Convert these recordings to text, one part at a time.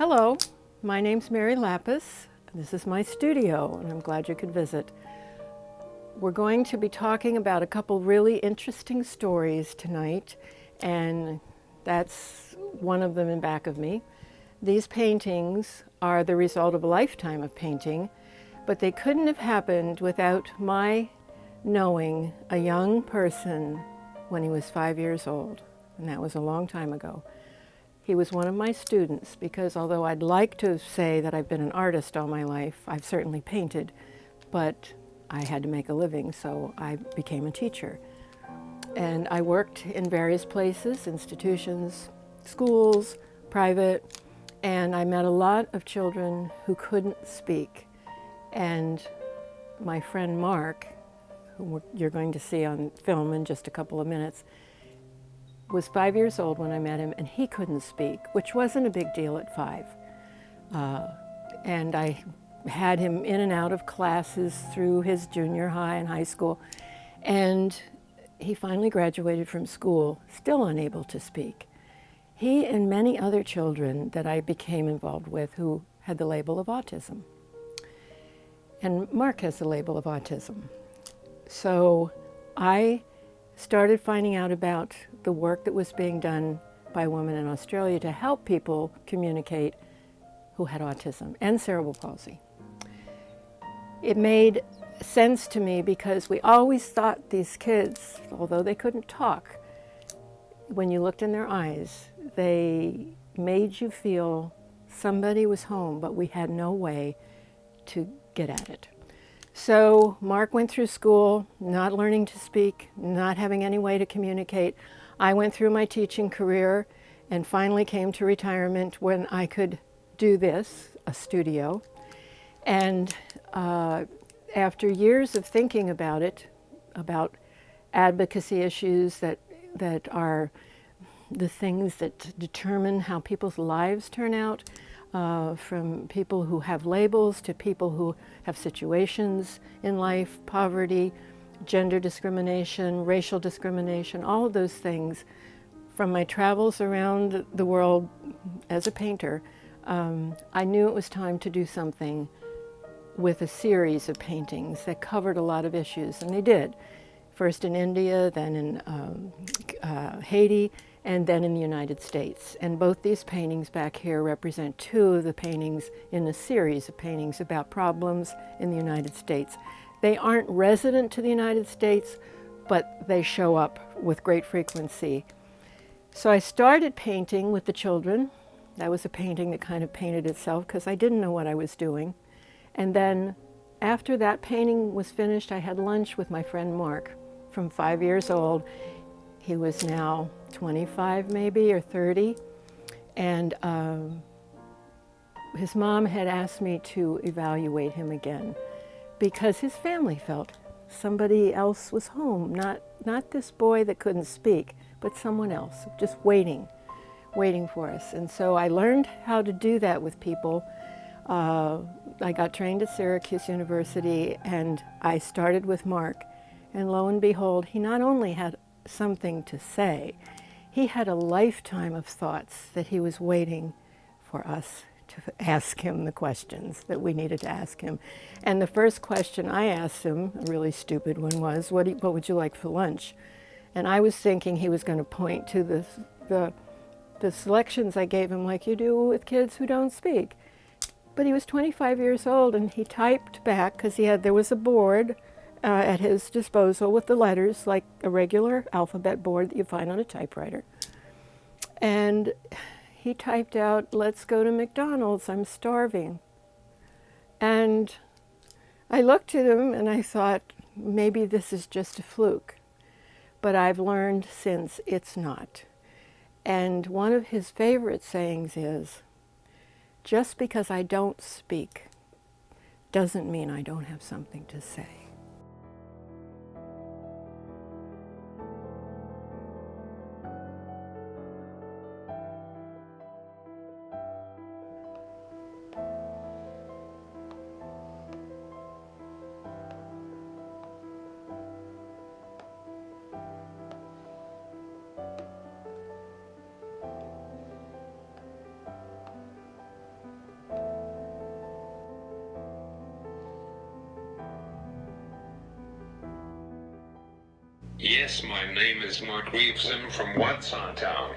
Hello, my name's Mary Lapos. This is my studio, and I'm glad you could visit. We're going to be talking about a couple really interesting stories tonight, and that's one of them in back of me. These paintings are the result of a lifetime of painting, but they couldn't have happened without my knowing a young person when he was 5 years old, and that was a long time ago. He was one of my students because although I'd like to say that I've been an artist all my life, I've certainly painted, but I had to make a living, so I became a teacher. And I worked in various places, institutions, schools, private, and I met a lot of children who couldn't speak. And my friend Mark, who you're going to see on film in just a couple of minutes, was 5 years old when I met him, and he couldn't speak, which wasn't a big deal at 5. And I had him in and out of classes through his junior high and high school, and he finally graduated from school, still unable to speak. He and many other children that I became involved with who had the label of autism. And Mark has the label of autism. So I started finding out about the work that was being done by a woman in Australia to help people communicate who had autism and cerebral palsy. It made sense to me because we always thought these kids, although they couldn't talk, when you looked in their eyes, they made you feel somebody was home, but we had no way to get at it. So Mark went through school, not learning to speak, not having any way to communicate. I went through my teaching career and finally came to retirement when I could do this, a studio. And after years of thinking about it, about advocacy issues that are the things that determine how people's lives turn out, from people who have labels to people who have situations in life, poverty, gender discrimination, racial discrimination, all of those things. From my travels around the world as a painter, I knew it was time to do something with a series of paintings that covered a lot of issues, and they did. First in India, then in Haiti, and then in the United States. And both these paintings back here represent two of the paintings in a series of paintings about problems in the United States. They aren't resident to the United States, but they show up with great frequency. So I started painting with the children. That was a painting that kind of painted itself because I didn't know what I was doing. And then after that painting was finished, I had lunch with my friend Mark from 5 years old. He was now 25 maybe, or 30, and his mom had asked me to evaluate him again because his family felt somebody else was home, not this boy that couldn't speak, but someone else, just waiting for us. And so I learned how to do that with people. I got trained at Syracuse University, and I started with Mark, and lo and behold, he not only had something to say, he had a lifetime of thoughts that he was waiting for us to ask him the questions that we needed to ask him. And the first question I asked him, a really stupid one, was, what would you like for lunch? And I was thinking he was going to point to the selections I gave him, like you do with kids who don't speak. But he was 25 years old, and he typed back, because there was a board at his disposal with the letters, like a regular alphabet board that you find on a typewriter. And he typed out, "Let's go to McDonald's, I'm starving." And I looked at him and I thought, maybe this is just a fluke. But I've learned since it's not. And one of his favorite sayings is, just because I don't speak doesn't mean I don't have something to say. Yes, my name is Mark Reeves. I'm from Watson Town.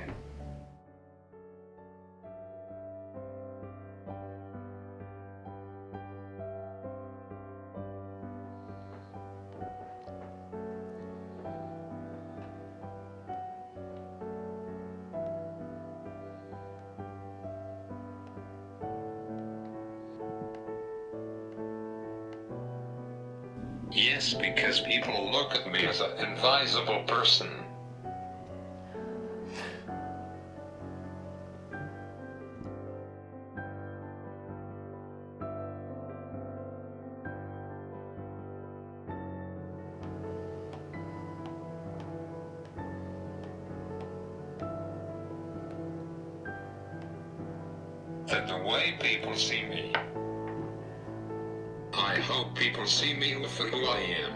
Yes, because people look at me as an invisible person. That the way people see me, I hope people see me for who I am.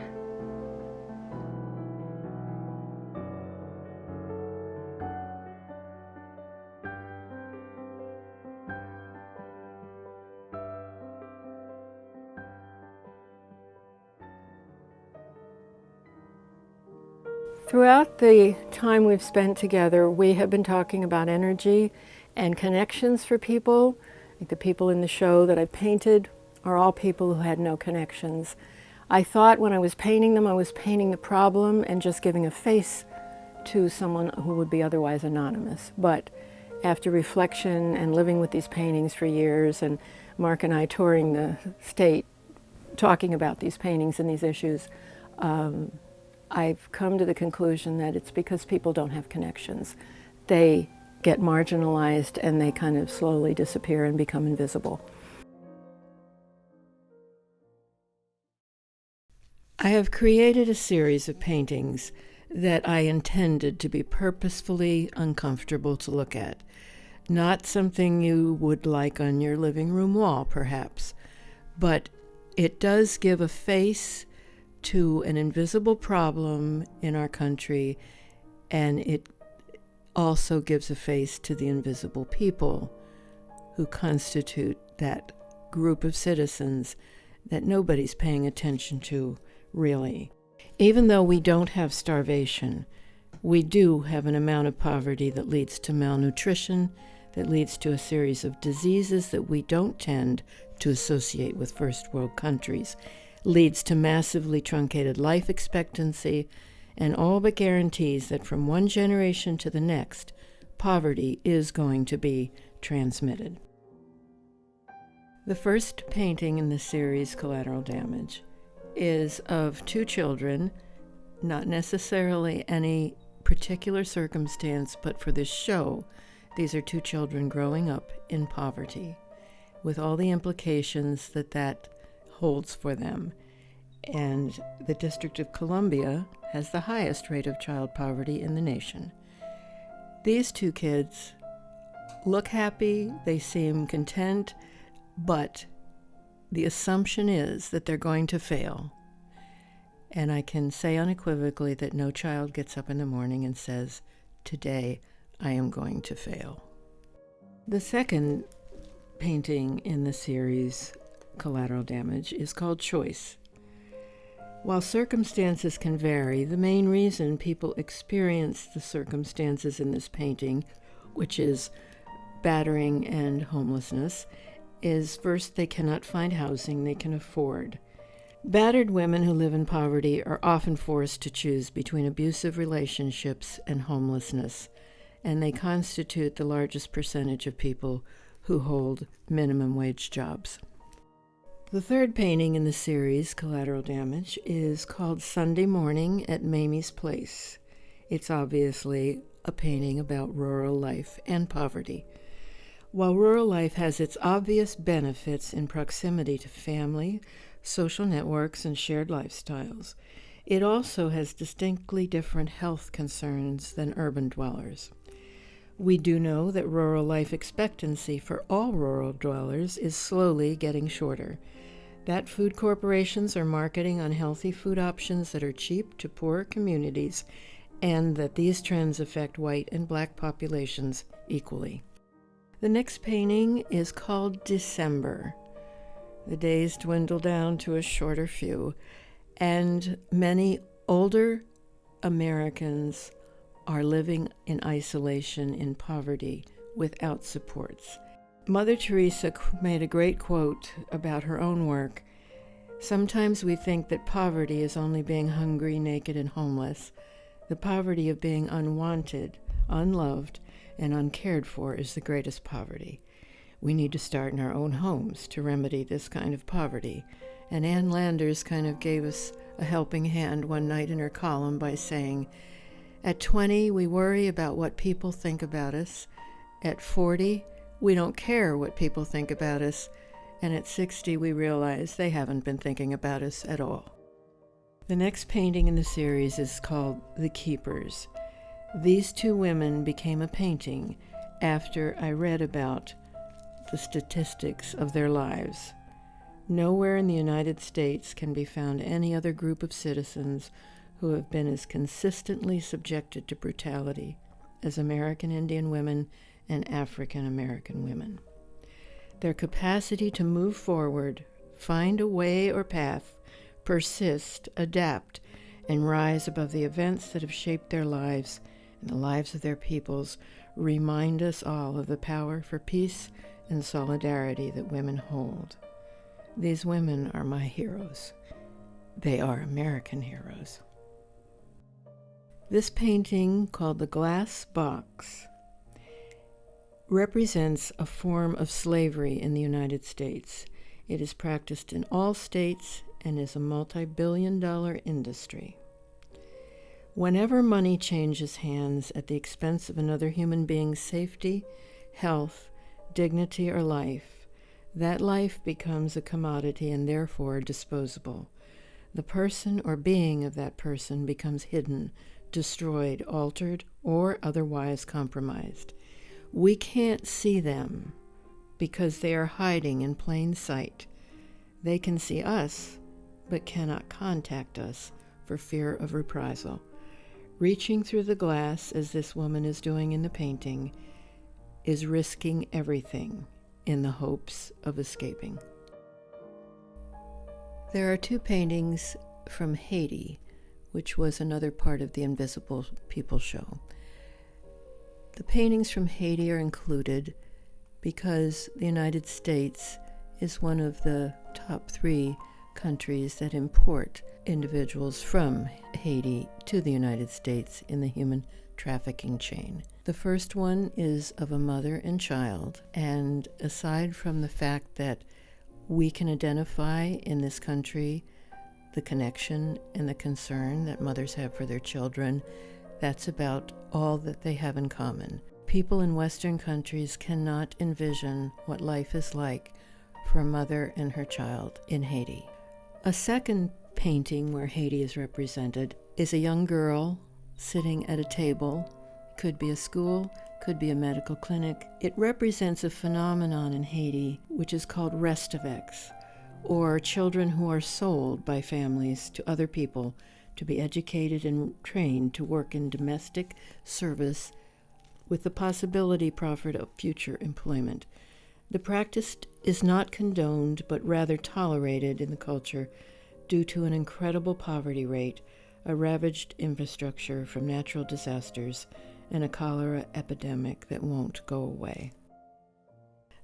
Throughout the time we've spent together, we have been talking about energy and connections for people. Like the people in the show that I painted are all people who had no connections. I thought when I was painting them, I was painting the problem and just giving a face to someone who would be otherwise anonymous. But after reflection and living with these paintings for years, and Mark and I touring the state, talking about these paintings and these issues, I've come to the conclusion that it's because people don't have connections. They get marginalized and they kind of slowly disappear and become invisible. I have created a series of paintings that I intended to be purposefully uncomfortable to look at. Not something you would like on your living room wall, perhaps, but it does give a face to an invisible problem in our country, and it also gives a face to the invisible people who constitute that group of citizens that nobody's paying attention to, really. Even though we don't have starvation, we do have an amount of poverty that leads to malnutrition, that leads to a series of diseases that we don't tend to associate with first world countries, leads to massively truncated life expectancy, and all but guarantees that from one generation to the next, poverty is going to be transmitted. The first painting in the series, Collateral Damage, is of two children, not necessarily any particular circumstance, but for this show, these are two children growing up in poverty, with all the implications that that holds for them. And the District of Columbia has the highest rate of child poverty in the nation. These two kids look happy, they seem content, but the assumption is that they're going to fail. And I can say unequivocally that no child gets up in the morning and says, "Today I am going to fail." The second painting in the series, Collateral Damage, is called Choice. While circumstances can vary, the main reason people experience the circumstances in this painting, which is battering and homelessness, is first, they cannot find housing they can afford. Battered women who live in poverty are often forced to choose between abusive relationships and homelessness, and they constitute the largest percentage of people who hold minimum wage jobs. The third painting in the series, Collateral Damage, is called Sunday Morning at Mamie's Place. It's obviously a painting about rural life and poverty. While rural life has its obvious benefits in proximity to family, social networks, and shared lifestyles, it also has distinctly different health concerns than urban dwellers. We do know that rural life expectancy for all rural dwellers is slowly getting shorter, that food corporations are marketing unhealthy food options that are cheap to poorer communities, and that these trends affect white and black populations equally. The next painting is called December. The days dwindle down to a shorter few, and many older Americans are living in isolation, in poverty, without supports. Mother Teresa made a great quote about her own work. Sometimes we think that poverty is only being hungry, naked, and homeless. The poverty of being unwanted, unloved, and uncared for is the greatest poverty. We need to start in our own homes to remedy this kind of poverty. And Ann Landers kind of gave us a helping hand one night in her column by saying, at 20, we worry about what people think about us. At 40, we don't care what people think about us. And at 60, we realize they haven't been thinking about us at all. The next painting in the series is called The Keepers. These two women became a painting after I read about the statistics of their lives. Nowhere in the United States can be found any other group of citizens who have been as consistently subjected to brutality as American Indian women and African American women. Their capacity to move forward, find a way or path, persist, adapt, and rise above the events that have shaped their lives and the lives of their peoples remind us all of the power for peace and solidarity that women hold. These women are my heroes. They are American heroes. This painting, called The Glass Box, represents a form of slavery in the United States. It is practiced in all states and is a multi-billion-dollar industry. Whenever money changes hands at the expense of another human being's safety, health, dignity, or life, that life becomes a commodity and therefore disposable. The person or being of that person becomes hidden, destroyed, altered, or otherwise compromised. We can't see them because they are hiding in plain sight. They can see us, but cannot contact us for fear of reprisal. Reaching through the glass, as this woman is doing in the painting, is risking everything in the hopes of escaping. There are two paintings from Haiti, which was another part of the Invisible People show. The paintings from Haiti are included because the United States is one of the top 3 countries that import individuals from Haiti to the United States in the human trafficking chain. The first one is of a mother and child, and aside from the fact that we can identify in this country the connection and the concern that mothers have for their children, that's about all that they have in common. People in Western countries cannot envision what life is like for a mother and her child in Haiti. A second painting where Haiti is represented is a young girl sitting at a table. Could be a school, could be a medical clinic. It represents a phenomenon in Haiti which is called restavex, or children who are sold by families to other people to be educated and trained to work in domestic service with the possibility proffered of future employment. The practice is not condoned, but rather tolerated in the culture due to an incredible poverty rate, a ravaged infrastructure from natural disasters, and a cholera epidemic that won't go away.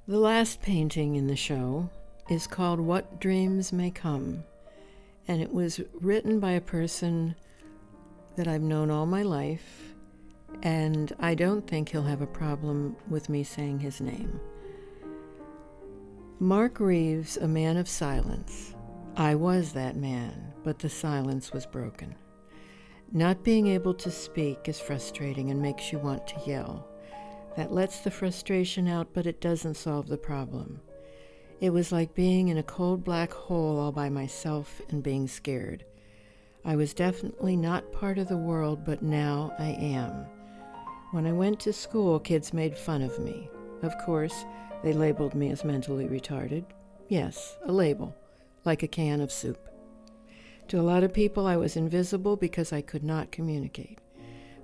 The last painting in the show is called What Dreams May Come, and it was written by a person that I've known all my life, and I don't think he'll have a problem with me saying his name. Mark Reeves, a man of silence. I was that man, but the silence was broken. Not being able to speak is frustrating and makes you want to yell. That lets the frustration out, but it doesn't solve the problem. It was like being in a cold black hole all by myself and being scared. I was definitely not part of the world, but now I am. When I went to school, kids made fun of me. Of course, they labeled me as mentally retarded. Yes, a label, like a can of soup. To a lot of people, I was invisible because I could not communicate.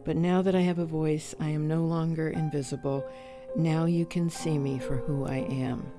But now that I have a voice, I am no longer invisible. Now you can see me for who I am.